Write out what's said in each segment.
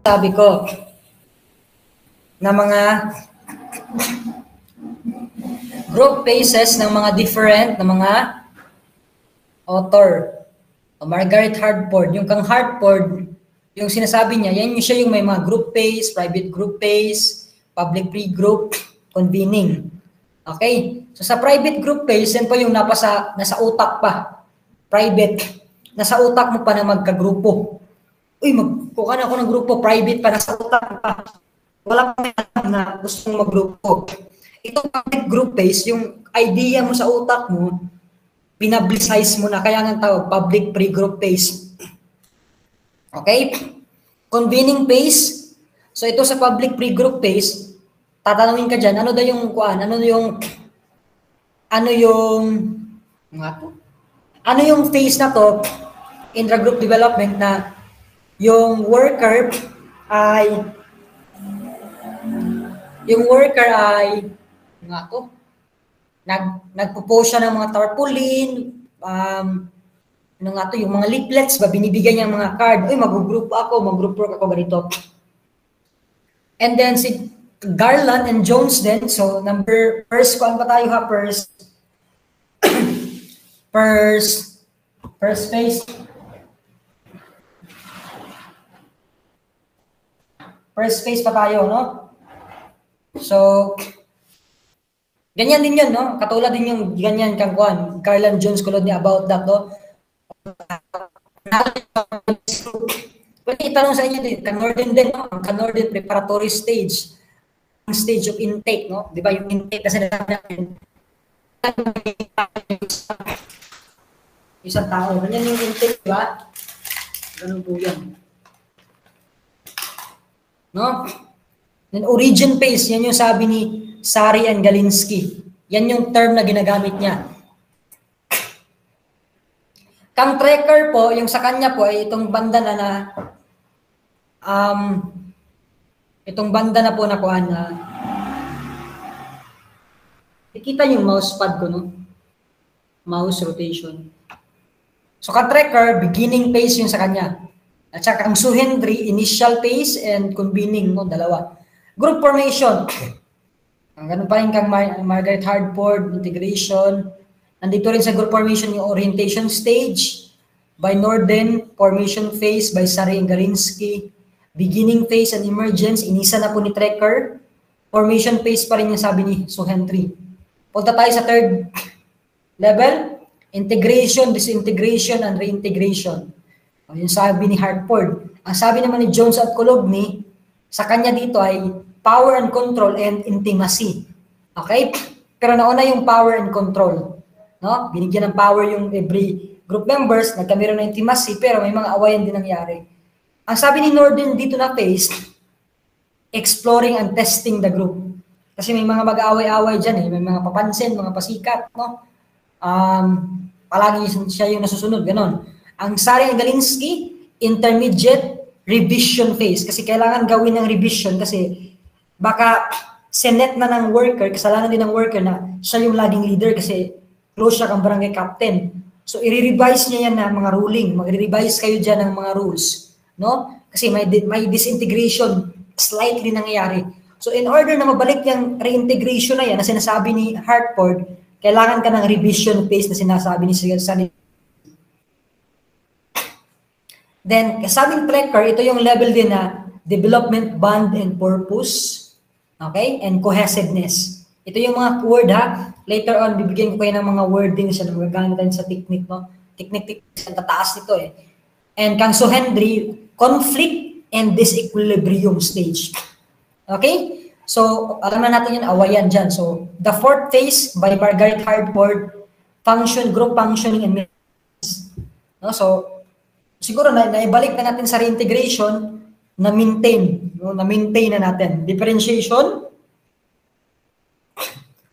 sabi ko na mga group phases ng mga different na mga author. Margaret Hartford, yung kang Hartford, yung sinasabi niya, yan yung siya yung may mga group phase, private group phase, public pre-group, convening. Okay? So sa private group phase, yan po yung nasa utak pa. Private. Nasa utak mo pa na magkagrupo. Uy, magkuha na ako ng grupo, private pa, nasa utak pa. Wala pa na gustong maggrupo. Itong public group phase, yung idea mo sa utak mo, pinablicize mo na, kaya nga tawag public pre-group phase. Okay? Convening phase. So ito sa public pre-group phase, tatanungin ka dyan, ano yung phase na to intra-group development na yung worker ay nagpo-post siya ng mga tarpaulin, yung mga leaflets ba, binibigyan niya mga card, uy, mag-group work ako ganito. And then si Garland and Jones din, so first phase. First phase pa tayo, no? So, ganyan din yun, no? Katulad din yung ganyan kang Juan, Garland Jones kulod ni about that, no? Pwede itanong sa inyo din, Northern din, no? Ang Northern preparatory stage, ang stage of intake, no? Di ba yung intake kasi natin, isang tao, ganyan yung intake, di ba? Ganun po yan. No? Then origin phase, yan yung sabi ni Sari and Galinsky. Yan yung term na ginagamit niya. Kang tracker po, yung sa kanya po ay itong banda na po na kuhan na ikita yung mouse pad ko, no? Mouse rotation. So kang tracker, beginning phase yung sa kanya. At saka kang Suhendri, initial phase and convening, no? Dalawa. Group formation. Ang ganun pa rin kang Margaret Hartford, integration. Nandito rin sa group formation yung orientation stage. By Norden, formation phase by Sari and Galinsky. Beginning phase and emergence, inisa na po ni Trekker. Formation phase pa rin yung sabi ni Suhendri. Punta tayo sa third level. Integration, disintegration, and reintegration. Yung sabi ni Hartford. Ang sabi naman ni Jones at Kologny, sa kanya dito ay power and control and intimacy. Okay? Pero nauna yung power and control. No? Binigyan ng power yung every group members, nagkamero ng intimacy, pero may mga awayan din nangyari. Ang sabi ni Norden dito na phase, exploring and testing the group. Kasi may mga mag-aaway-away dyan eh. May mga papansin, mga pasikat. No? Palagi siya yung nasusunod. Ganon. Ang Sari and Galinsky, intermediate revision phase. Kasi kailangan gawin ng revision kasi baka senet na ng worker, kasalanan din ng worker na siya yung laging leader kasi close siya kang barangay captain. So, i-revise niya yan na mga ruling. Mag-revise kayo dyan ng mga rules. No? Kasi may disintegration slightly nangyayari. So, in order na mabalik yung reintegration na yan na sinasabi ni Hartford, kailangan ka ng revision phase na sinasabi ni Sari. Then, kasabing Trekker, ito yung level din na development, bond, and purpose. Okay? And cohesiveness. Ito yung mga word ha. Later on, bibigyan ko kayo ng mga wordings na magagamit sa technique, no? Technique, ang tataas nito eh. And kang Suhendri, conflict and disequilibrium stage. Okay? So, alam na natin yun, awayan dyan. So, the fourth phase by Margaret Hartford, group functioning and maintenance. No? So, siguro naibalik na natin sa reintegration na maintain, no? Na-maintain na natin. Differentiation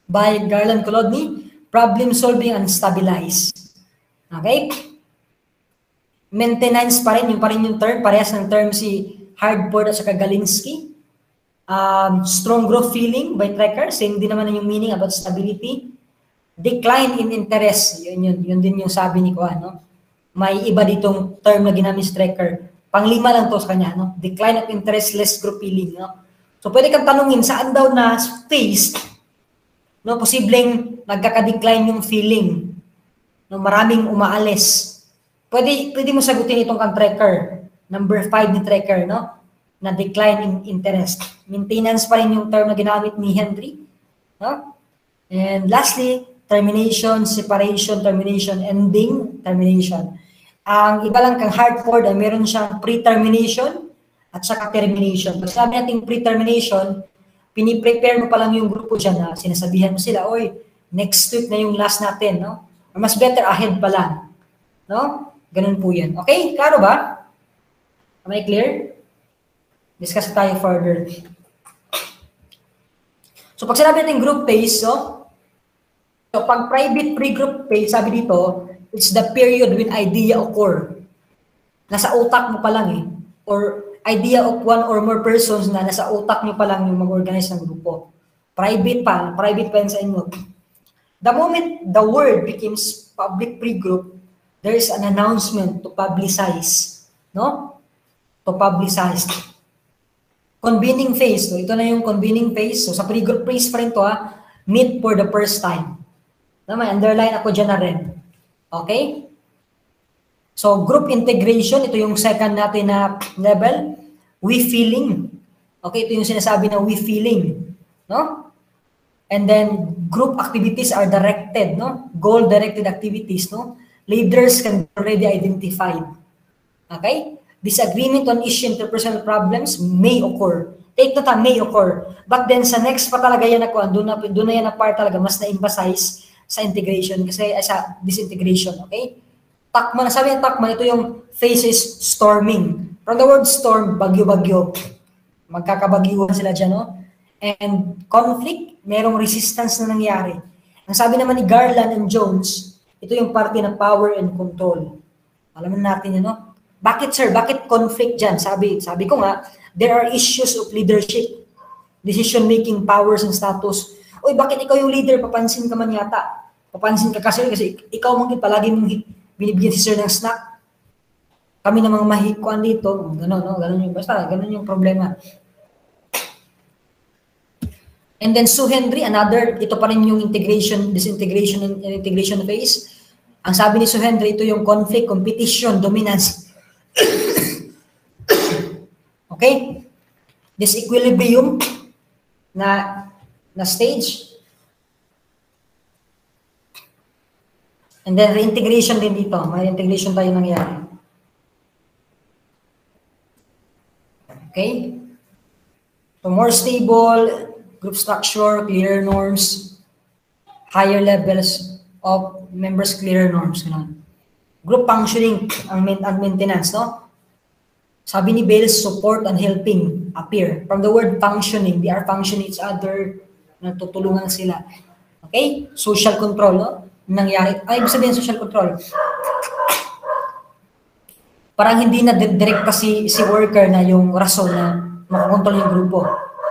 by Garland Kolodny, problem solving and stabilize. Okay? Maintenance pa rin yung term, parehas ng term si Hartford at saka Galinsky. Strong growth feeling by Trekker, same din naman yung meaning about stability. Decline in interest, yun din yung sabi ni Kuan, no? May iba ditong term na ginamit si Trekker. Panglima lang to sa kanya, no? Decline of interest, less group feeling, no? So, pwede kang tanungin, saan daw na phase, no? Posibleng nagkaka-decline yung feeling, no? Maraming umaalis. Pwede mo sagutin itong kang tracker. Number 5 ni tracker, no? Na decline in interest. Maintenance pa rin yung term na ginamit ni Henry, no? And lastly, termination, separation, termination, ending, termination. Ang iba lang kang Hartford ay meron siyang pre-termination at saka termination. Pag sabi natin pre-termination, piniprepare mo pa lang yung grupo dyan na sinasabihan mo sila, oy, next week na yung last natin, no? Or mas better ahead pa lang, no? Ganun po yan. Okay? Klaro ba? Am I clear? Discuss tayo further. So pag sinabi natin group phase, so pag private pre-group phase, sabi dito, it's the period when idea occur. Nasa utak mo pa lang eh. Or idea of one or more persons na nasa utak nyo pa lang yung mag-organize ng grupo. Private pa yan sa inyo. The moment the word becomes public pre-group, there is an announcement to publicize. No? To publicize. Convening phase. So ito na yung convening phase. So sa pre-group phase pa rin to meet for the first time. May underline ako dyan na rin. Okay? So, group integration, ito yung second natin na level. We feeling. Okay, ito yung sinasabi na we feeling. No? And then, group activities are directed. No? Goal-directed activities. No? Leaders can be already identified. Okay? Disagreement on issue interpersonal problems may occur. Take note, may occur. But then, sa next pa talaga yan ako, doon na yan na part talaga, mas na-emphasize sa integration kasi sa disintegration, okay? Takman, sabi ng takman, ito yung phases storming. From the word storm, bagyo-bagyo. Magkakabagyuhan sila dyan, no? And conflict, merong resistance na nangyari. Ang sabi naman ni Garland and Jones, ito yung parte ng power and control. Alam natin yun, no? Bakit, sir? Bakit conflict dyan? Sabi ko nga, there are issues of leadership, decision-making, powers, and status. Uy, bakit ikaw yung leader? Papansin ka man yata. Papansin ka kasi ikaw mong palagi mong binibigyan si sir ng snack. Kami namang mahikuan dito. Gano'n, no? Gano'n yung, basta, gano'n yung problema. And then Sue Henry, another, ito pa rin yung integration, disintegration, and integration phase. Ang sabi ni Sue Henry, ito yung conflict, competition, dominance. Okay? Disequilibrium na stage. And then reintegration din dito. May reintegration tayo nangyari. Okay? So more stable, group structure, clearer norms, higher levels of members, clearer norms. Group functioning ang maintenance, no? Sabi ni Bales, support and helping appear. From the word functioning, they are functioning each other, nagtutulungan sila. Okay? Social control, no? Nangyari. Ay, ibig sabihin social control. Parang hindi na direct kasi si worker na yung rason na makakontrol yung grupo.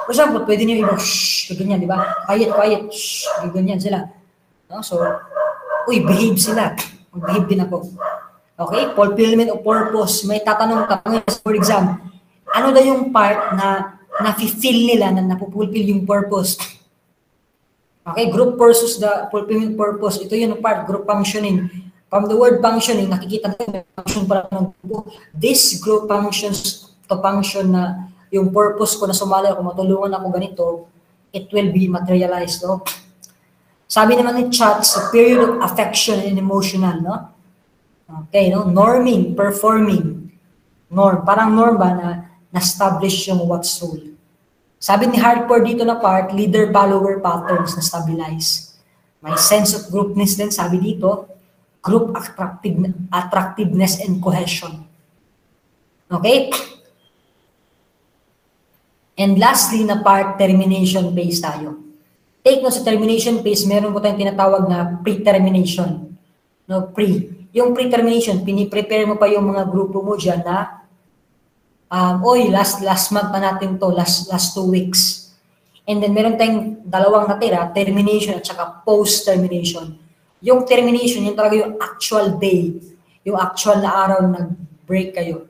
For example, pwede niyo iba, shh, ganyan, di ba? Quiet, shh, ganyan sila. No? So, uy, behave sila. Mag-behave din ako. Okay? Fulfillment of purpose. May tatanong ka, for exam, ano na yung part na na-feel nila na napupulfill yung purpose? Okay, group versus the fulfillment purpose. Ito yung part, group functioning. From the word functioning, nakikita natin function para ng grupo. This group functions to function na yung purpose ko na sumali ako, matulungan ako ganito, it will be materialized. No? Sabi naman ni Chatz, a period of affection and emotional. No? Okay, no? Norming, performing. Norm. Parang norm ba na na-establish yung what's rule. Sabi ni Hartford dito na part, leader-follower patterns na stabilize. May sense of groupness din, sabi dito, group attractiveness and cohesion. Okay? And lastly na part, termination phase tayo. Take note sa termination phase, meron po tayong tinatawag na pre-termination. No, pre. Yung pre-termination, piniprepare mo pa yung mga grupo mo dyan na oy, last month pa natin to, last 2 weeks. And then meron tayong dalawang natira, termination at saka post-termination. Yung termination, yung talaga yung actual day, yung actual na araw na break kayo.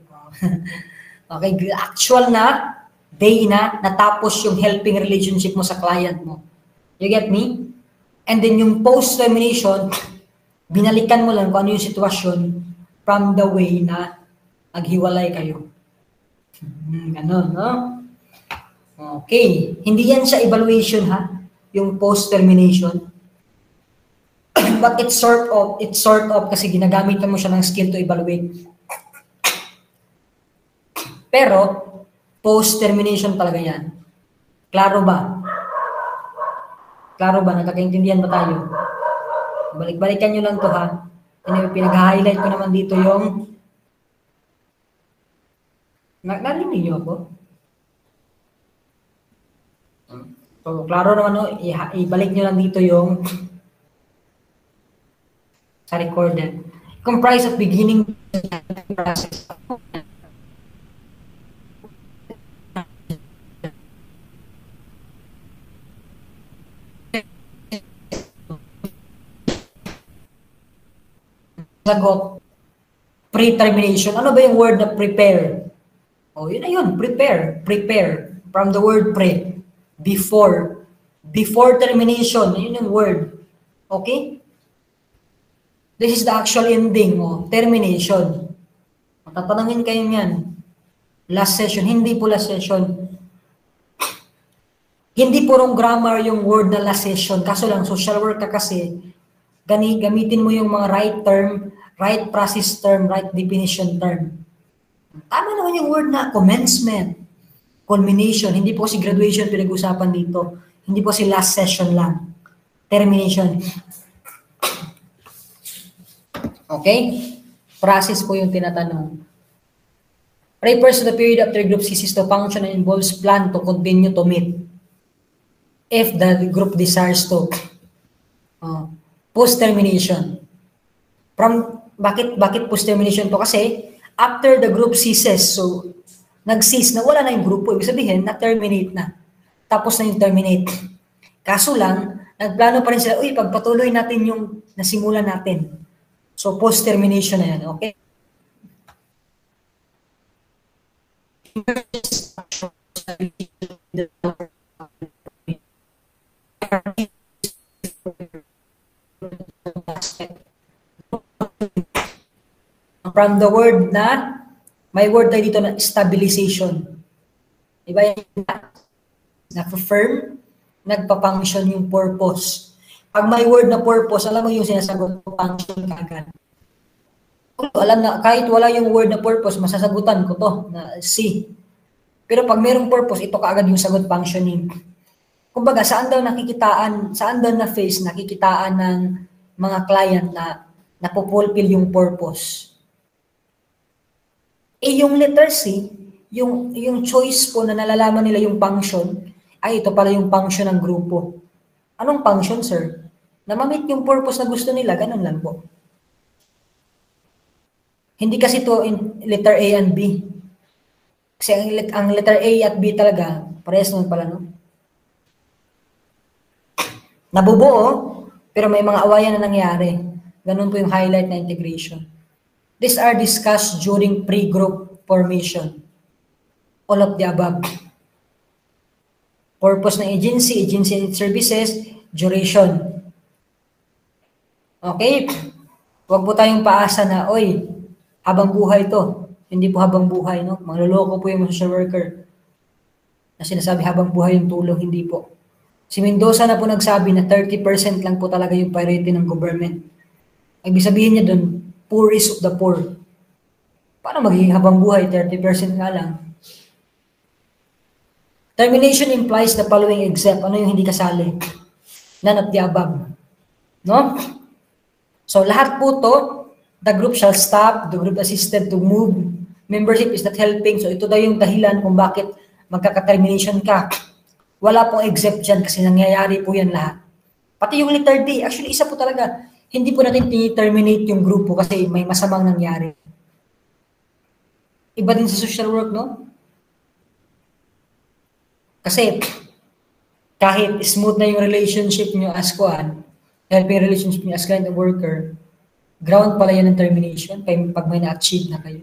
Okay, actual na day na natapos yung helping relationship mo sa client mo. You get me? And then yung post-termination, binalikan mo lang kung ano yung sitwasyon from the way na naghiwalay kayo. Ganon, no? Okay. Hindi yan siya evaluation, ha? Yung post-termination. But it's sort of kasi ginagamit mo siya ng skill to evaluate. Pero, post-termination talaga yan. Klaro ba? Klaro ba? Nagkakaintindihan ba tayo? Balik-balikan nyo lang to, ha? Anyway, pinag-highlight ko naman dito yung narinig niyo ako? So, klaro naman, no? Ibalik nyo lang dito yung sa recorded. Comprise of beginning process. Sagot, pre-termination. Ano ba yung word na prepare? Oh, yun na yun, prepare. Prepare. From the word pre. Before. Before termination. Yun yung word. Okay? This is the actual ending mo. Termination. Tatanungin kayo niyan. Last session. Hindi po last session. Hindi purong grammar yung word na last session. Kaso lang, social work ka kasi, gamitin mo yung mga right term, right process term, right definition term. Tama naman yung word na commencement, culmination. Hindi po si graduation pinag-usapan dito. Hindi po si last session lang. Termination. Okay? Process po yung tinatanong. Refers to the period after group ceases to function and involves plan to continue to meet. If the group desires to. Post-termination. Bakit post-termination to? Kasi after the group ceases, so nag-cease na, wala na yung grupo. Ibig sabihin, na-terminate na. Tapos na yung terminate. Kaso lang, nagplano pa rin sila, uy, pagpatuloy natin yung nasimulan natin. So, post-termination na yan, okay? From the word na, may word tayo dito na stabilization. Diba yan? Na-firm, nagpa-function yung purpose. Pag may word na purpose, alam mo yung sinasagot ko, function agad. Alam na, kahit wala yung word na purpose, masasagutan ko to, na C. Pero pag mayroong purpose, ito kaagad yung sagot functioning. Kumbaga, saan daw na phase nakikitaan ng mga client na napupulfill yung purpose? Yung letter C, yung choice po na nalalaman nila yung function, ay ito pala yung function ng grupo. Anong function, sir? Na ma-meet yung purpose na gusto nila, ganun lang po. Hindi kasi to in letter A and B. Kasi ang letter A at B talaga, parehas naman pala, no? Nabubuo, pero may mga awayan na nangyari. Ganun po yung highlight na integration. These are discussed during pre-group formation. All of the above. Purpose ng agency and its services, duration. Okay? Huwag po tayong paasa na, oy, habang buhay to. Hindi po habang buhay, no? Manloloko po yung social worker na sinasabi habang buhay yung tulong, hindi po. Si Mendoza na po nagsabi na 30% lang po talaga yung priority ng government. Ibig sabihin niya doon, poorest of the poor. Paano magiging habang buhay? 30% nga lang. Termination implies the following except. Ano yung hindi kasali? None of the above. No? So, lahat po to, the group shall stop, the group assisted to move, membership is not helping. So, ito daw yung dahilan kung bakit magkaka-termination ka. Wala pong except dyan kasi nangyayari po yan lahat. Pati yung letter D, actually isa po talaga. Hindi po natin terminate yung grupo kasi may masamang nangyari. Iba din sa social work, no? Kasi kahit smooth na yung relationship nyo as kuan, helping relationship nyo as client and worker, ground pala yan ng termination pag may na-achieve na kayo.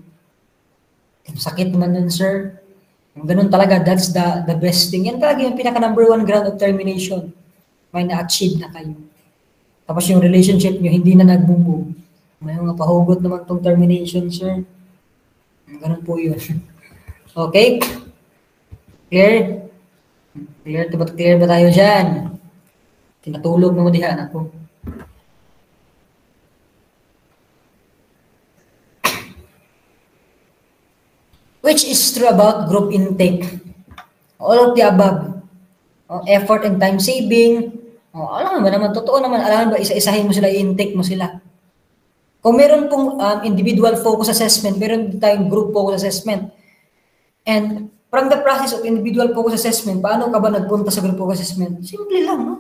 Sakit man nun, sir. Ganun talaga, that's the best thing. Yan talaga yung pinaka number one ground of termination. May na-achieve na kayo. Tapos yung relationship nyo, hindi na nagbubo. May mga pahugot naman tong termination, sir. Ganun po yun. Okay? Clear? Clear ba tayo dyan? Tinatulog naman dihan ako. Which is true about group intake. All of the above. Effort and time saving. Alam mo naman, totoo naman. Alam ba, isa-isahin mo sila, i-intake mo sila. Kung meron pong individual focus assessment, meron din tayong group focus assessment. And from the process of individual focus assessment, paano ka ba nagpunta sa group focus assessment? Simple lang, no?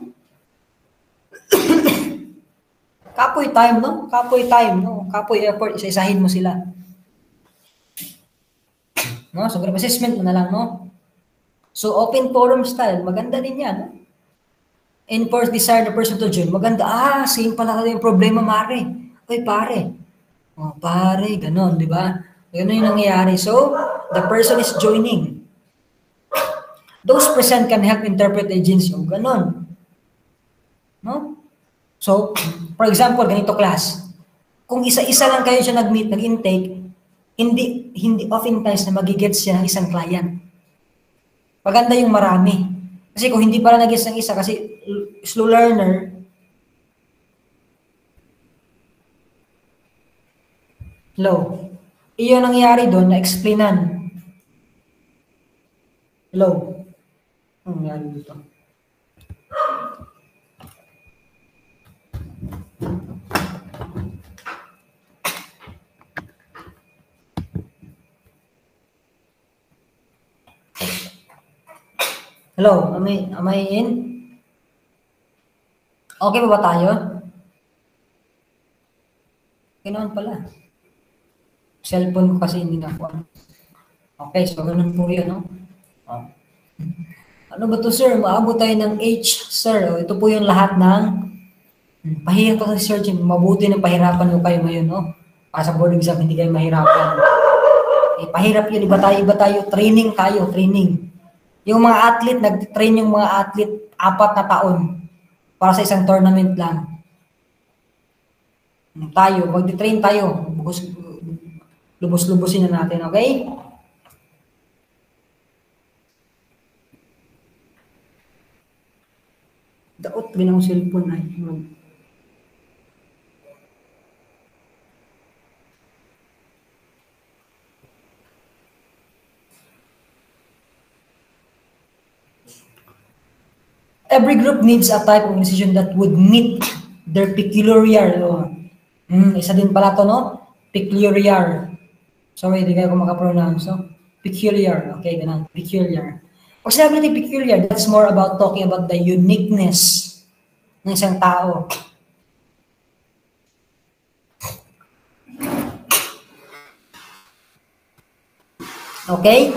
Kapoy time, no? Kapoy time, no? Kapoy effort, isa-isahin mo sila. No? So, group assessment mo na lang, no? So, open forum style, maganda din yan, no? Enforce desire the person to join. Maganda, same pala yung problema, mare. Oy, pare. Pare, ganon, di ba? Ganon yung nangyayari. So, the person is joining. Those present can help interpret the agency. Ganon. No? So, for example, ganito class. Kung isa-isa lang kayo siya nag-meet, nag-intake, hindi oftentimes na magigets siya ng isang client. Maganda yung marami. Kasi kung hindi para nag-gets ng isa, kasi slow learner, hello, iyon nangyari doon, na-explainan. Hello, ano nangyari dito? Hello, am I in? Okay ba tayo? Okay naman pala. Cellphone ko kasi hindi na ako. Okay, so ganun po yun, no? Ano ba to, sir? Maabot tayo ng H, sir. Ito po yung lahat ng pahirap sa searching. Mabuti ng pahirapan ko kayo ngayon, no? Para sa board exam, hindi kayo mahirapan. Pahirap yun. Iba tayo. Training tayo, training. Yung mga athlete, nag-train yung mga athlete 4 na taon para sa isang tournament lang. Tayo, mag-train tayo. Lubos-lubosin na natin, okay? Daot rin ang cellphone ay. Every group needs a type of organization that would meet their peculiar. Isa din pala to, no? Peculiar. Sorry, hindi kayo makapronounce. No? Peculiar. Okay, ganun. Peculiar. Pag sinabi natin peculiar, that's more about talking about the uniqueness ng isang tao. Okay?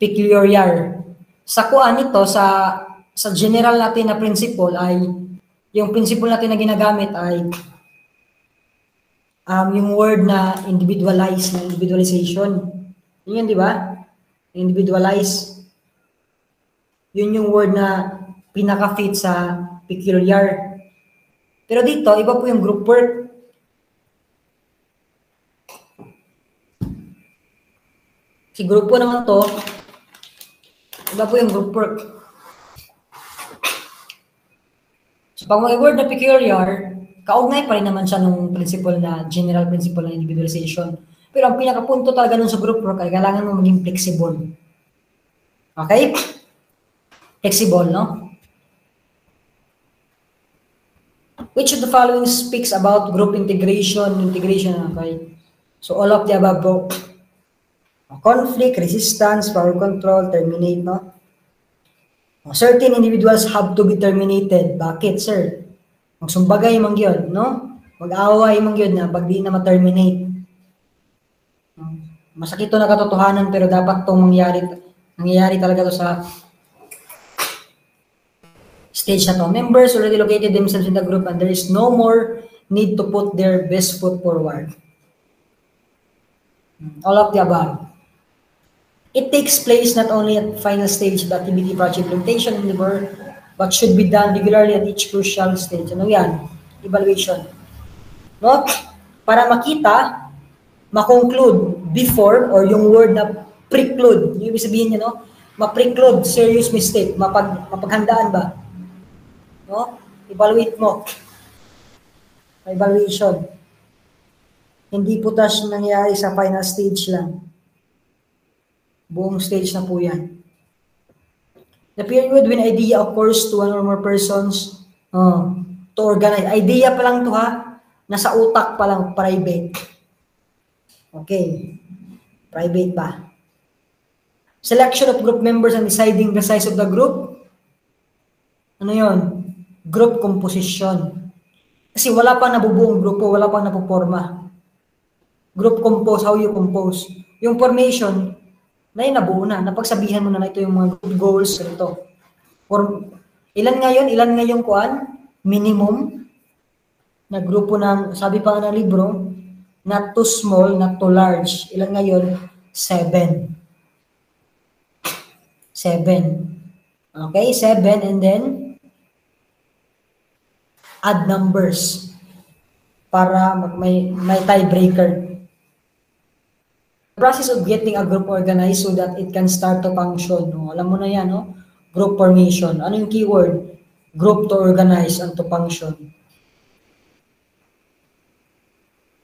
Peculiar. Sa kuan nito, sa general natin na principle ay, yung principle natin na ginagamit ay yung word na individualize, na individualization. Yun, di ba? Individualize. Yun yung word na pinaka-fit sa peculiar. Pero dito, iba po yung group work. Si grupo naman to, iba po yung group work. So, pag may word na peculiar, kaugnay pa rin naman siya nung principle na, general principle na individualization. Pero ang pinakapunto talaga nun sa group work ay kailangan mo maging flexible. Okay? Flexible, no? Which of the following speaks about group integration, okay? So, all of the above, bro. Conflict, resistance, power control, terminate, no? Certain individuals have to be terminated. Bakit, sir? Magsumbagay mang yun, no? Mag-away mang yun na pag di na ma-terminate. Masakit to na katotohanan pero dapat tong nangyayari talaga to sa stage na to. Members already located themselves in the group and there is no more need to put their best foot forward. All of the above. It takes place not only at the final stage of the activity project implementation endeavor, but should be done regularly at each crucial stage. Ano yan? Evaluation. No? Para makita, makonclude before, or yung word na preclude, yung ibig sabihin niya, no? Ma-preclude serious mistake, mapaghandaan ba? No? Evaluate mo. Evaluation. Hindi po tas nangyayari sa final stage lang. Buong stage na po yan. The period when idea occurs to one or more persons to organize. Idea pa lang to ha. Nasa utak pa lang, private. Okay. Private pa. Selection of group members and deciding the size of the group. Ano yon? Group composition. Kasi wala pang nabubuong grupo, wala pang napuporma. Group compose, how you compose. Yung formation, na yun, nabuo na. Napagsabihan mo na ito yung mga group goals, ganito. Ilan ngayon kuan? Minimum na grupo ng, sabi pa nga ng libro, not too small, not too large. Ilan ngayon? 7. 7. Okay, 7, and then add numbers para may tiebreaker. The process of getting a group organized so that it can start to function. No? Alam mo na yan, no? Group formation. Ano yung keyword? Group to organize and to function.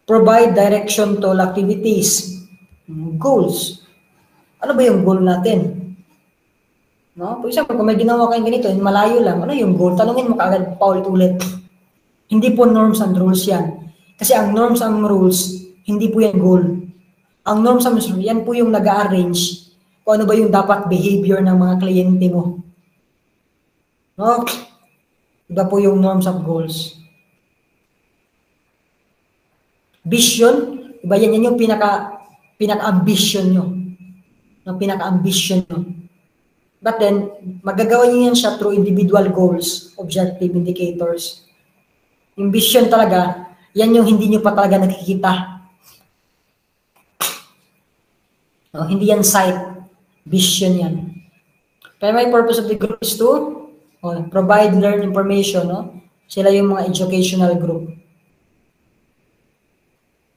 Provide direction to all activities. Goals. Ano ba yung goal natin? No? For example, kung may ginawa kayong ganito, malayo lang, ano yung goal? Tanungin mo kaagad, paulit-ulit. Hindi po norms and rules yan. Kasi ang norms and rules, hindi po yan goal. Ang norms and rules, yan po yung nag-arrange kung ano ba yung dapat behavior ng mga kliyente mo. No? Iba po yung norms and goals. Vision, iba yan yung pinaka-ambition nyo. No, pinaka-ambition nyo. But then, magagawa nyo yan siya through individual goals, objective indicators. Yung vision talaga, yan yung hindi nyo pa talaga nakikita. No, hindi yan sight. Vision yan. Primary purpose of the group is to provide learn information. No? Sila yung mga educational group.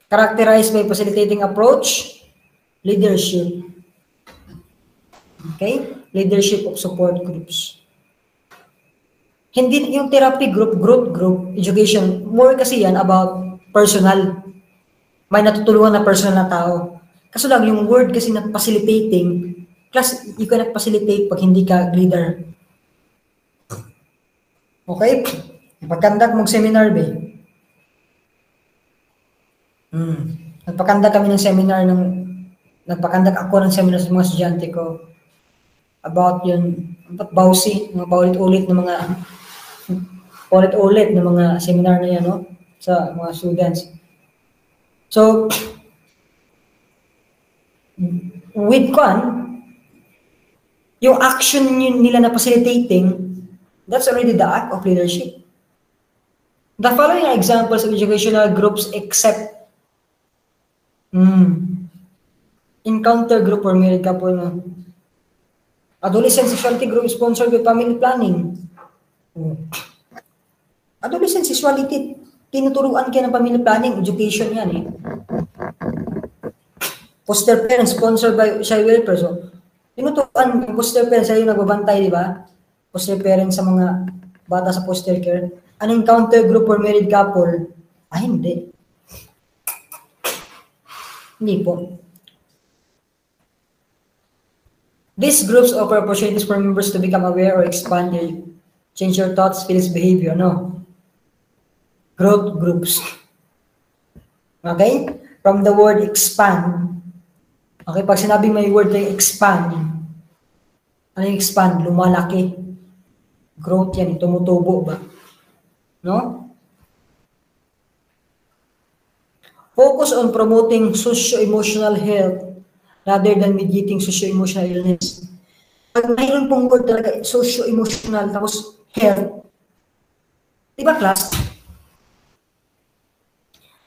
Characterized by facilitating approach, leadership. Okay? Leadership of support groups. Hindi yung therapy group, education, more kasi yan about personal. May natutulungan na personal na tao. Kaso lang, yung word kasi na facilitating, class, you cannot facilitate pag hindi ka leader. Okay? Pagkandak mong seminar, be. Nagpakandak kami ng seminar, nagpakandak ako ng seminar sa mga estudyante ko about yun, bawsi, mga paulit-ulit ng mga seminar na yan, no? Sa mga students. So, with yung action nila na facilitating, that's already the act of leadership. The following are examples of educational groups except encounter group or married couple. No? Adolescent sexuality group sponsored by family planning. Adolescent sexuality, tinuturuan kayo ng family planning, education yan eh. Foster parents sponsored by child welfare. So, tinuturuan yung foster parents, sa'yo nagbabantay, di ba? Foster parents sa mga bata sa foster care. An encounter group or married couple, hindi. Hindi po. These groups offer opportunities for members to become aware or expand their, change your thoughts, feelings, behavior, no? Growth groups. Okay? From the word expand. Okay, pag sinabi may word like expand, ano yung expand? Lumalaki. Growth yan, tumutubo ba? No? Focus on promoting socio-emotional health rather than mediating socio-emotional illness. Pag mayroon pong word talaga, socio-emotional, tapos health. Diba, class?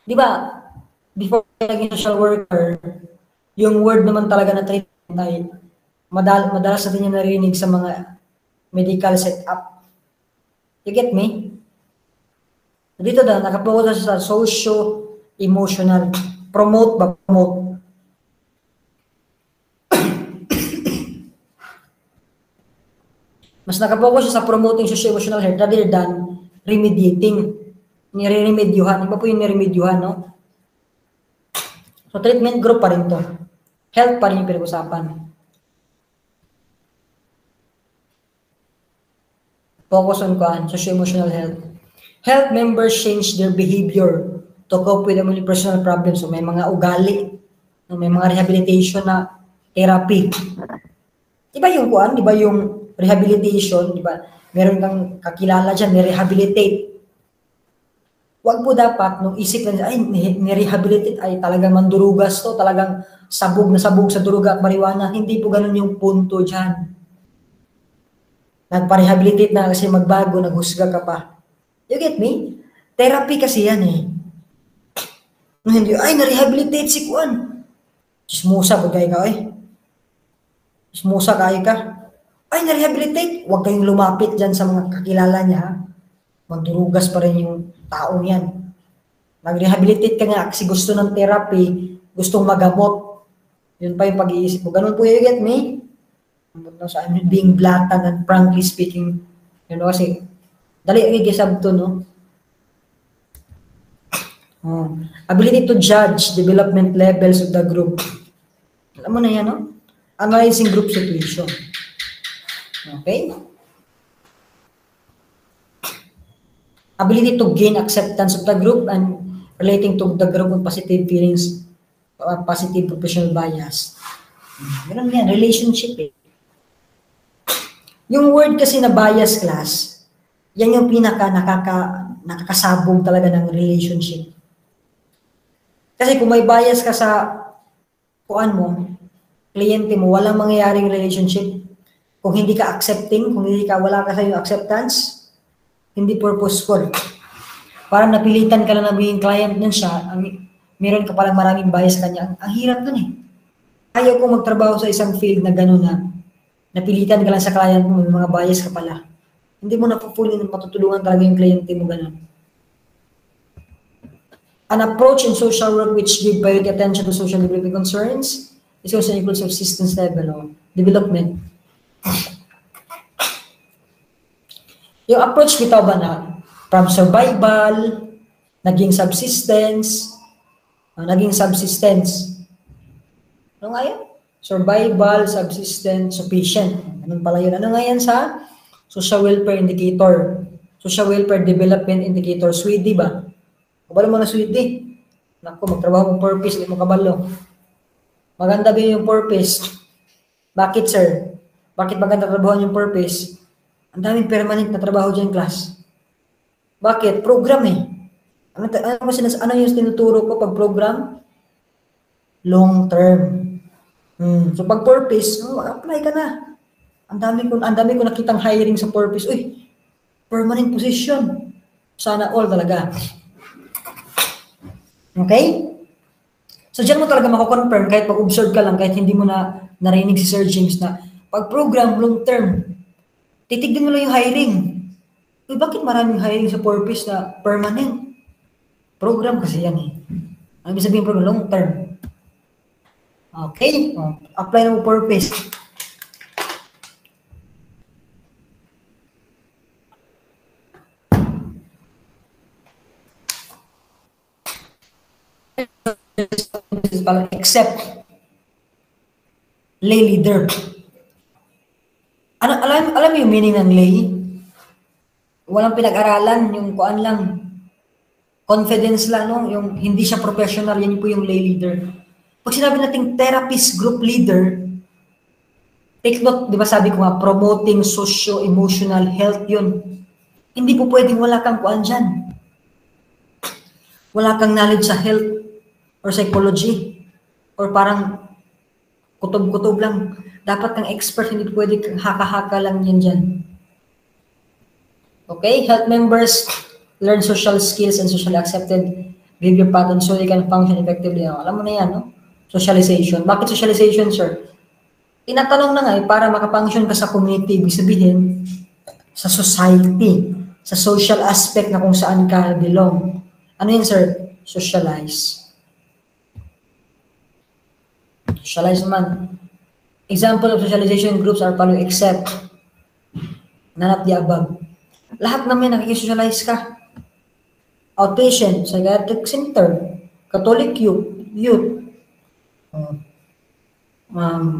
Diba, before naging social worker, yung word naman talaga na treatment, ay madalas natin yung narinig sa mga medical setup. You get me? Dito daw, nakapokus sa socio-emotional. Promote. Mas nakapokus siya sa promoting socio-emotional health rather than remediating. Nire-remedyohan. Iba po yung nire-remedyohan, no? So, treatment group pa rin to. Health pa rin yung pinag-usapan. Focus on socio-emotional health. Health members change their behavior to cope with their personal problems. So, may mga ugali, may mga rehabilitation na therapy. Diba yung diba yung rehabilitation, diba? Meron kang kakilala dyan, ni-rehabilitate. Huwag po dapat, nung isip na, ay, ni-rehabilitate, ay talagang mandurugas to, talagang sabog na sabog sa duruga at marijuana. Hindi po ganun yung punto dyan. Nagpa-rehabilitate na kasi magbago, naghusga ka pa. You get me? Therapy kasi yan eh. Hindi, ay, na-rehabilitate si Kuan. Chismusa, bagay ka eh. Chismusa kaya ka. Ay, na-rehabilitate. Huwag kayong lumapit dyan sa mga kakilala niya ha. Magdurugas pa rin yung taong yan. Nag-rehabilitate ka nga kasi gusto ng therapy, gustong magamot. Yun pa yung pag-iisip mo. Ganun po, you get me? I'm being blatant and frankly speaking. You know, kasi dali i-gisab to, no? Ability to judge development levels of the group. Alam mo na yan, no? Analyzing group situation. Okay? Ability to gain acceptance of the group and relating to the group with positive feelings, positive professional bias. Ganun yan, relationship eh. Yung word kasi na bias class, yan yung nakakasabog talaga ng relationship. Kasi kung may bias ka sa kliyente mo, walang mangyayaring relationship. Kung hindi ka accepting, kung wala ka sa yung acceptance, hindi purposeful. Parang napilitan ka na maging client nun siya, meron ka palang maraming bias kanya. Ang hirap nun eh. Ayaw ko magtrabaho sa isang field na gano'n na napilitan ka lang sa client mo, may mga bias ka pala. Hindi mo napupuli na matutulungan talaga yung kliyente mo gano'n. An approach in social work which give priority attention to social development concerns is also equal to subsistence level of development. Yung approach bitaw ba na from survival, naging subsistence. Ano nga yan? Survival, subsistence, sufficient. Anong pala yun? Ano nga yan sa social welfare indicator? Social welfare development indicator. SWIDI ba? Kabalo mo na SWIDI. Naku, magtrabaho mong purpose, hindi mo kabalo. Maganda ba yung purpose? Bakit, sir? Bakit maganda trabaho yung purpose? Ang daming permanent na trabaho dyan, class. Bakit? Program eh. Ano yung tinuturo ko pag program? Long term. So pag purpose, apply ka na. Ang dami ko nakitang hiring sa purpose. Uy, permanent position. Sana all talaga. Okay? So dyan mo talaga mako-confirm kahit pag-observe ka lang, kahit hindi mo na narinig si Sir James na pag program, long term, titignan mo lang yung hiring. Uy, bakit maraming hiring sa purpose na permanent? Program kasi yan eh. Ano ibig sabihin program? Long term. Okay? Apply na mo purpose. Except lay leader. Alam mo yung meaning ng lay? Walang pinag-aralan, yung kuan lang. Confidence lang, no? Yung hindi siya professional, yan po yung lay leader. Pag sinabi nating therapist group leader, take note, di ba sabi ko nga, promoting socio-emotional health yun. Hindi po pwedeng wala kang kuan dyan. Wala kang knowledge sa health or psychology or parang kutob-kutob lang. Dapat kang expert, hindi pwede kang haka-haka lang yan dyan. Okay? Health members learn social skills and socially accepted behavior patterns so they can function effectively. Alam mo na yan, no? Socialization. Bakit socialization, sir? Tinatanong na nga para makapunction ka sa community, ibig sabihin, sa society, sa social aspect na kung saan ka belong. Ano yun, sir? Socialize. Socialize naman. Example of socialization groups are following except none of the above. Lahat naman nakikisocialize ka. Outpatient, psychiatric center, Catholic youth,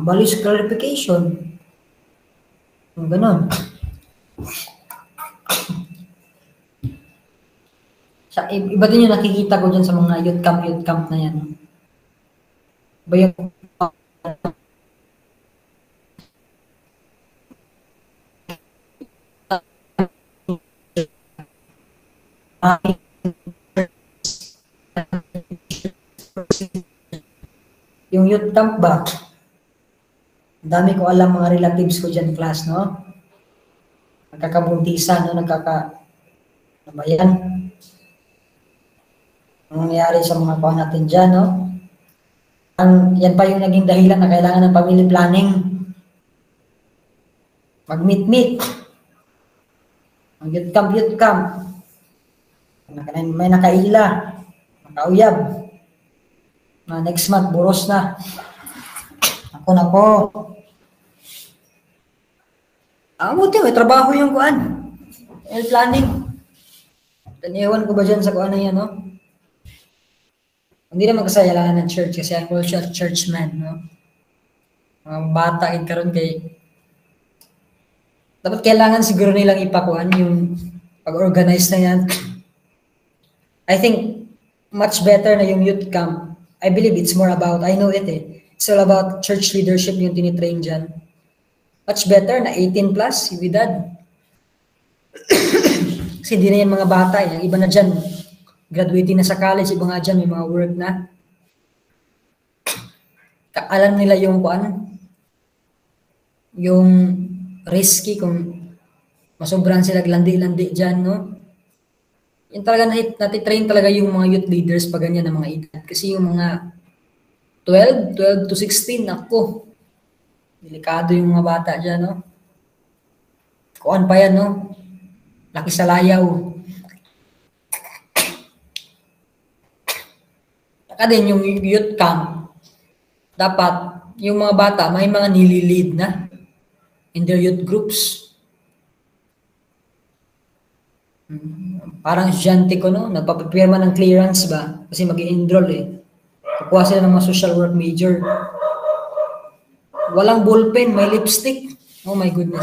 values clarification, ganon. Iba din yung nakikita ko dyan sa mga youth camp na yan. Iba yung yung youth camp ba? Ang dami ko alam mga relatives ko dyan class, no? Nagkakabuntisan, no? Ano ba yan? Ang nangyayari sa mga kuha natin dyan, no? Yan pa yung naging dahilan na kailangan ng family planning. Mag-meet-meet. Ang youth camp. May nakaila, nakauyab. Next month, buros na. Ako. Buti, may trabaho yung kuan. Planning. Ewan ko ba dyan sa kuan na yan, no? Hindi naman kasayalangan ng church kasi ako siya churchman, no? Mga bata, karon kay dapat kailangan siguro nilang ipakuan yung pag-organize na yan. I think much better na yung youth camp. I believe it's more about, I know it it's all about church leadership yung tinitrain dyan. Much better na 18 plus, edad. Kasi hindi na yan mga bata. Yung iba na dyan, graduating na sa college, iba nga dyan, may mga work na. Alam nila yung kuan, yung risky kung masobran sila landi-landi dyan, no? Yung talaga natitrain talaga yung mga youth leaders pag ganyan ng mga edad. Kasi yung mga 12 to 16, ako, delikado yung mga bata dyan, no? Kuan pa yan, no? Laki sa layaw. Saka din yung youth camp, dapat yung mga bata may mga nililid na in their youth groups. Parang estudyante ko, no? Nagpapapirma ng clearance ba? Kasi mag-i-enroll Kukuha sila ng mga social work major. Walang ballpen, may lipstick. Oh my goodness.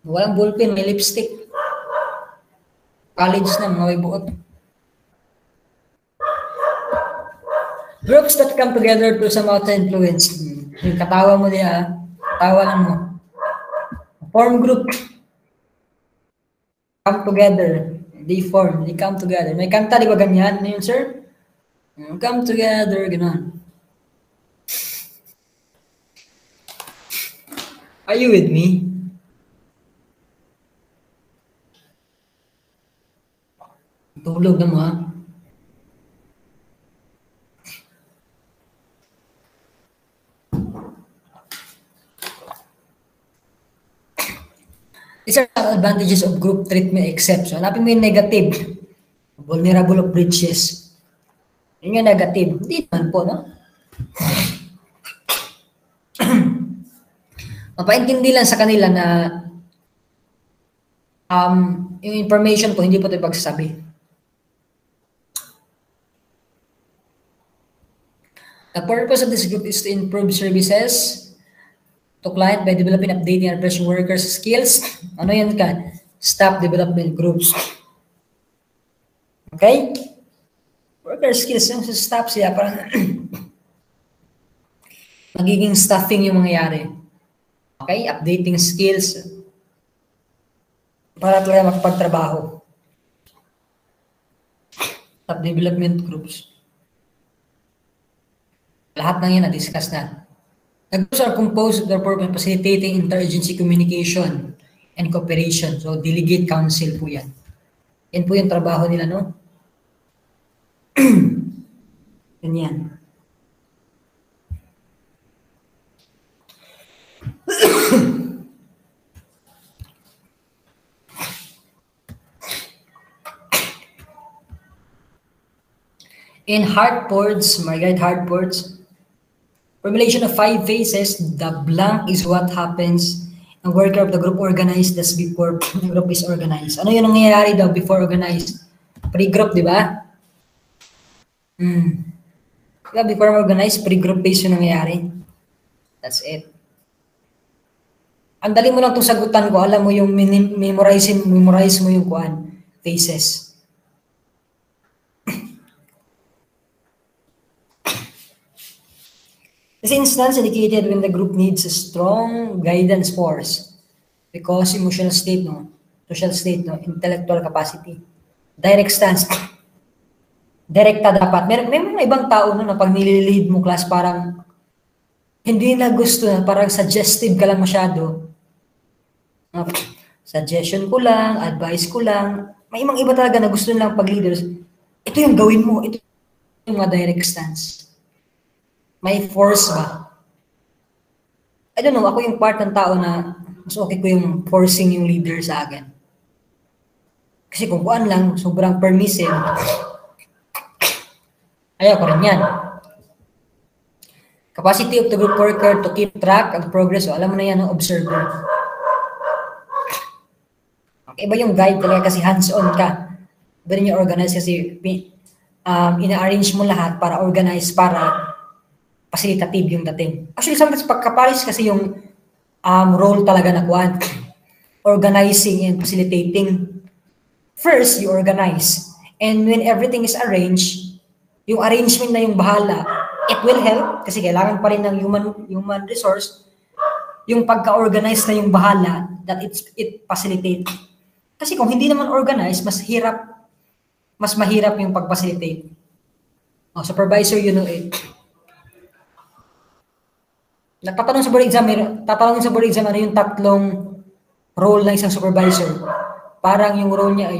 Walang ballpen, may lipstick. College na, mga may buot. Groups that come together through some outside influence. Yung katawa mo niya, katawa lang mo. Form group. Come together. They come together. May kanta, di ba ganyan? Ano yun, sir? Come together, gano'n. Are you with me? Tulog na mo, ha? These are advantages of group treatment except. So, hanapin mo yung negative. Vulnerable of breaches. Yun yung negative. Hindi naman po, no? Mapaintindi lang sa kanila na yung information po, hindi po ito pagsasabi. The purpose of this group is to improve services to client by developing, updating, and refreshing workers' skills. Ano yan ka? Staff development groups. Okay? Worker skills, yung sa staff siya, parang magiging staffing yung mangyayari. Okay? Updating skills para talaga makapagtrabaho. Staff development groups. Lahat ng yan na-discuss na. The groups are composed therefore by facilitating interagency communication and cooperation. So, delegate council po yan. Yan po yung trabaho nila, no? Ganyan. In Hartford's, Margaret Hartford's formulation of 5 phases, the blank is what happens ang worker of the group organized as before the group is organized. Ano yung nangyayari daw before organized? Pre-group, di ba? Diba, before organized, pre-group base yung nangyayari. That's it. Ang dali mo lang itong sagutan ko, alam mo yung memorize mo yung phases. This instance indicated when the group needs a strong guidance force because emotional state, no? Social state, no? Intellectual capacity. Direct stance. Direkta dapat. May mga ibang tao no, na pag nililid mo class parang hindi na gusto na, parang suggestive ka lang masyado. Suggestion ko lang, advice ko lang. May ibang iba talaga na gusto nilang pag leaders. Ito yung gawin mo. Ito yung mga direct stance. May force ba? I don't know, ako yung part ng tao na mas okay ko yung forcing yung leader sa akin. Kasi kung kuan lang, sobrang permissive, ayaw ko rin yan. Capacity of the group worker to keep track of progress. So, alam mo na yan, no? Observer. Okay, iba yung guide talaga kasi hands-on ka. Iba rin yung organize kasi ina-arrange mo lahat para organize, para facilitative yung dating. Actually, sometimes pagkaparis kasi yung role talaga na kuan. Organizing and facilitating. First, you organize. And when everything is arranged, yung arrangement na yung bahala, it will help kasi kailangan pa rin ng human resource. Yung pagka-organize na yung bahala, that it facilitate. Kasi kung hindi naman organized, mas mahirap yung pag-facilitate. Supervisor, you know it. Tatanungin sa board exam ano yung tatlong role ng isang supervisor. Parang yung role niya ay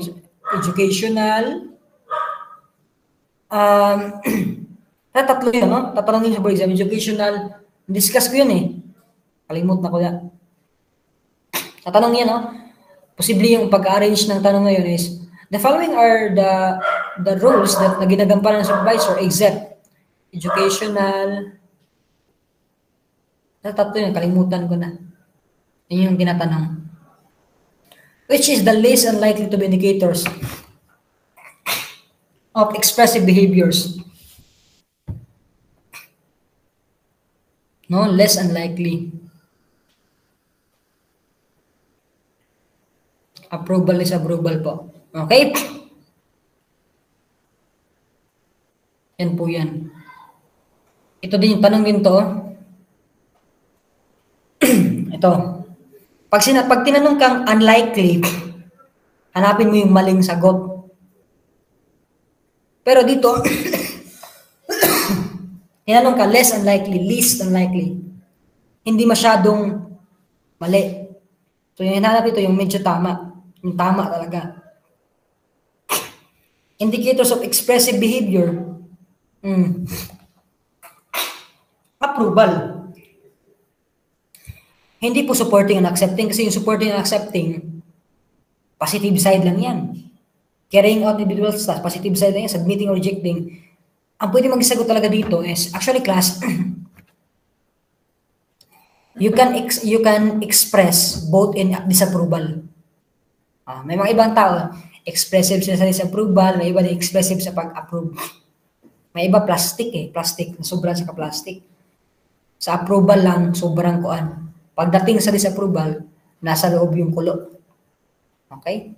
educational. Tatlo yun, no? Tatanungin sa board exam, educational. Discuss ko yun eh. Kalimut na ko yan. Tatanong yan, no? Posible yung pag-arrange ng tanong ngayon is, the following are the roles that na ginagampanan ng supervisor except educational. Tatlo yun, kalimutan ko na. Yun yung tinatanong. Which is the least unlikely to be indicators of expressive behaviors? No, less unlikely. Approval is approval po. Okay? Yan po yan. Ito din yung tanong din to. Ito. Pag tinanong kang unlikely, hanapin mo yung maling sagot. Pero dito, tinanong ka less unlikely, least unlikely. Hindi masyadong mali. So yung hinanap ito, yung medyo tama. Yung tama talaga. Indicators of expressive behavior. Approval. Hindi po supporting and accepting kasi yung supporting and accepting, positive side lang yan. Carrying out individual tasks, positive side lang yan. Submitting or rejecting. Ang pwede magsagot talaga dito is, actually class, you can express both in disapproval. May mga ibang tao, expressive sila sa disapproval, may iba na expressive sa pag-approve. May iba plastic, sobrang sa ka-plastic. Sa approval lang, sobrang kuan. Pagdating sa disapproval, nasa loob yung kulo. Okay?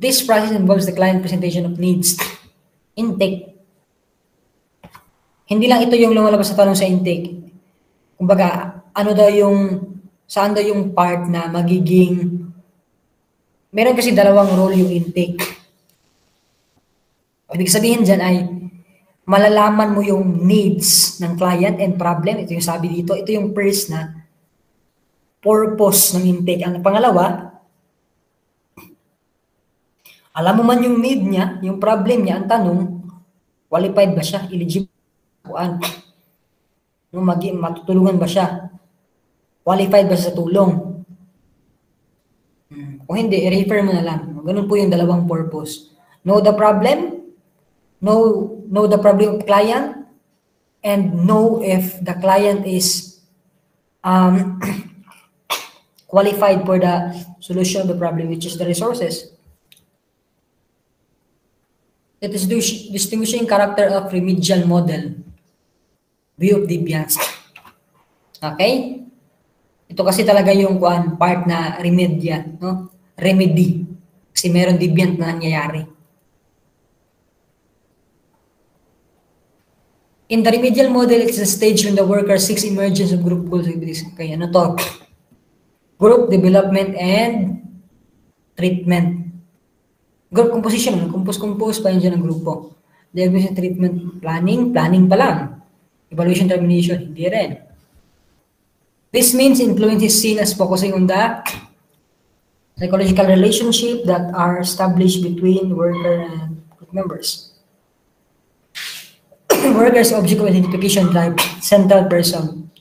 This process involves the client presentation of needs. Intake. Hindi lang ito yung lumalabas sa tanong sa intake. Kumbaga, saan daw yung part na magiging, meron kasi dalawang role yung intake. Ibig sabihin dyan ay, malalaman mo yung needs ng client and problem. Ito yung sabi dito. Ito yung first na purpose ng intake. Ang pangalawa, alam mo man yung need niya, yung problem niya, ang tanong, qualified ba siya? Eligible ba? Matutulungan ba siya? Qualified ba siya sa tulong? Kung hindi, i-refer mo na lang. Ganun po yung dalawang purpose. Know the problem, know the problem of client, and know if the client is qualified for the solution of the problem, which is the resources. It is distinguishing character of remedial model, view of deviance. Okay? Ito kasi talaga yung part na remedya, no? Remedy. Kasi meron deviant na nangyayari. In the remedial model, it's a stage when the worker seeks emergence of group goals. Okay, ano to? Group development and treatment. Group composition, compose pa yun dyan ng grupo. Diagnosis, treatment, planning pa lang. Evaluation, termination, hindi rin. This means influence is seen as focusing on the psychological relationship that are established between worker and group members. Workers object of identification drive, central person.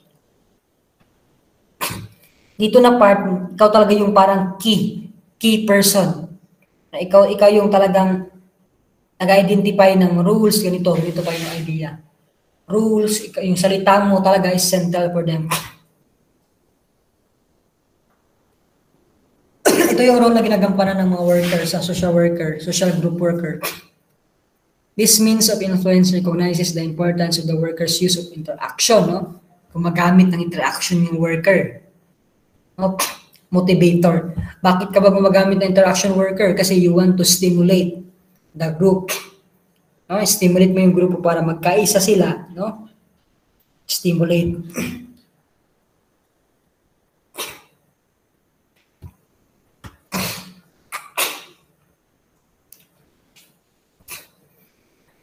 Dito na part, ikaw talaga yung parang key person. Na ikaw yung talagang nag-identify ng rules, ganito pa yung idea. Rules, yung salita mo talaga is central for them. Ito yung role na ginagampanan ng mga workers sa social worker, social group worker. This means of influence recognizes the importance of the worker's use of interaction, no? Gumagamit ng interaction yung worker. No? Motivator. Bakit ka ba gumagamit ng interaction worker? Kasi you want to stimulate the group. No? Stimulate mo yung grupo para magkaisa sila, no? Stimulate.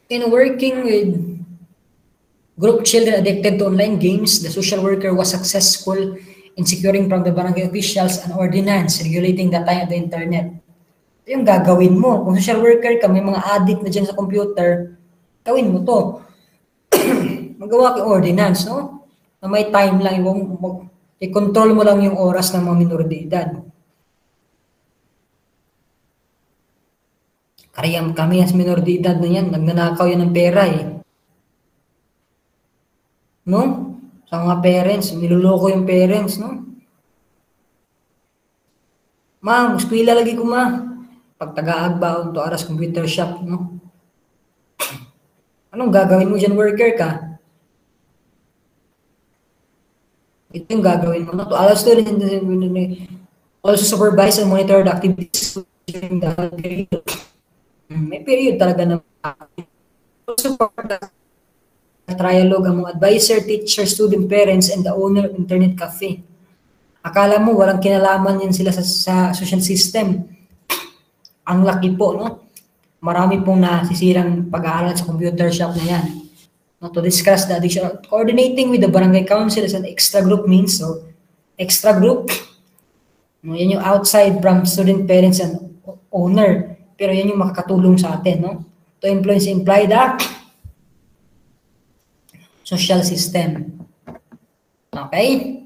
In working with group children addicted to online games, the social worker was successful in securing from the barangay officials an ordinance regulating the time of the internet. Ito yung gagawin mo. Kung social worker ka, may mga addict na dyan sa computer, gawin mo to. Magawa ka ordinance, no? Na may time lang, i-control mo lang yung oras ng mga minor de edad. Kariyam kami as minor de edad na yan, nagnanakaw yan ng pera eh. No? Sa mga parents, niluloko yung parents, no? Ma, muskwila lagi ko ma. Pag taga-agbaon to aras computer shop, no? Anong gagawin mo dyan, worker ka? Ito yung gagawin mo. No? To allow students also supervise and monitor the activities during the period. May period talaga na support the trialogue among advisor, teacher, student, parents, and the owner of internet cafe. Akala mo walang kinalaman yan sila sa social system. Ang laki po, no? Marami pong nasisirang pag-aaral sa computer shop na yan. No, to discuss the addiction, coordinating with the barangay council as an extra group means, so extra group, no, yan yung outside from student, parents, and owner. Pero yan yung makakatulong sa atin, no? To influence, imply the social system. Okay?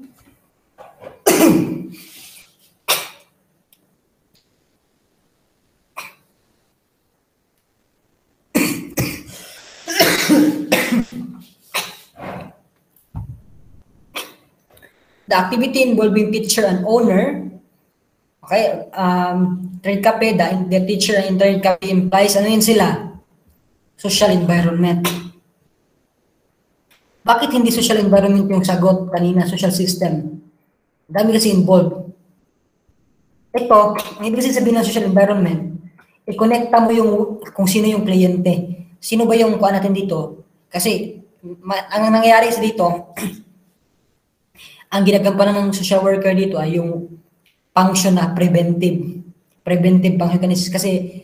The activity involving teacher and owner, okay, internet cafe, the teacher and internet cafe implies, ano yun sila? Social environment. Bakit hindi social environment yung sagot kanina, social system? Dami kasi involved. Ito, ang ibig sabihin ng social environment, i-connecta mo yung kung sino yung kliyente. Sino ba yung kuha natin dito? Kasi, ang nangyayari sa dito, ang ginagampanan ng social worker dito ay yung function na preventive functionist, kasi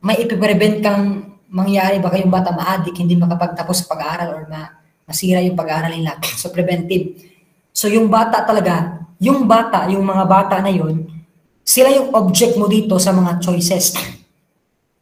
may ipiprevent kang mangyari, baka yung bata ma-addict, hindi makapagtapos sa pag-aaral or masira yung pag-aaral nila. So preventive. So yung bata talaga, yung mga bata na yun, sila yung object mo dito sa mga choices.